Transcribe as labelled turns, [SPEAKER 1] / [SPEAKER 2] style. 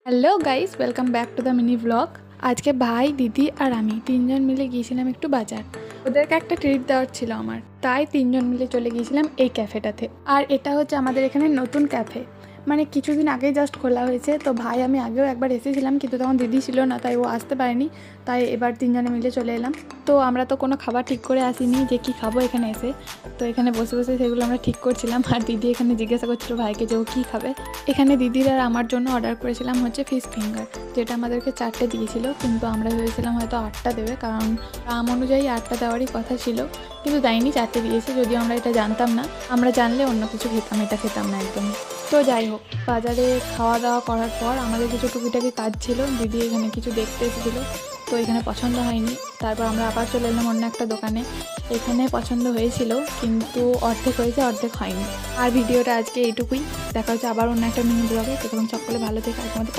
[SPEAKER 1] Hello guys, welcome back to the mini blog. আজকে ভাই, দিদি আর আমি তিনজন মিলে গিয়েছিলাম একটু বাজার। ওদেরকে একটা ট্রিট দেওয়ার ছিল আমার, তাই তিনজন মিলে চলে গিয়েছিলাম এই ক্যাফেটাতে। আর এটা হচ্ছে আমাদের এখানে নতুন ক্যাফে, মানে কিছুদিন আগেই জাস্ট খোলা হয়েছে। তো ভাই আমি আগেও একবার এসেছিলাম, কিন্তু তখন দিদি ছিল না, তাই ও আসতে পারেনি। তাই এবার তিনজনে মিলে চলে এলাম। তো আমরা তো কোনো খাবার ঠিক করে আসিনি যে কী খাবো এখানে এসে। তো এখানে বসে বসে সেগুলো আমরা ঠিক করছিলাম, আর দিদি এখানে জিজ্ঞাসা করছিল ভাইকে যে ও কী খাবে। এখানে দিদির আর আমার জন্য অর্ডার করেছিলাম হচ্ছে ফিশ ফিঙ্গার, যেটা আমাদেরকে 4টে দিয়েছিল, কিন্তু আমরা ভেবেছিলাম হয়তো 8টা দেবে, কারণ দাম অনুযায়ী 8টা দেওয়ারই কথা ছিল, কিন্তু দেয়নি, 4টে দিয়েছে। যদিও আমরা এটা জানতাম না, আমরা জানলে অন্য কিছু খেতাম, এটা খেতাম না একদমই। তো যাই হোক, বাজারে খাওয়া দাওয়া করার পর আমাদের কিছু টুকিটাকি কাজ ছিল, দিদি এখানে কিছু দেখতে এসেছিলো, তো এখানে পছন্দ হয়নি। তারপর আমরা আবার চলে এলাম অন্য একটা দোকানে। এখানে পছন্দ হয়েছিল, কিন্তু অর্ধেক হয়েছে, অর্ধেক হয়নি। আর ভিডিওটা আজকে এইটুকুই। দেখা হচ্ছে আবার অন্য একটা মিনি ব্লগে। তখন সকলে ভালো থেকে আজকে আমাদের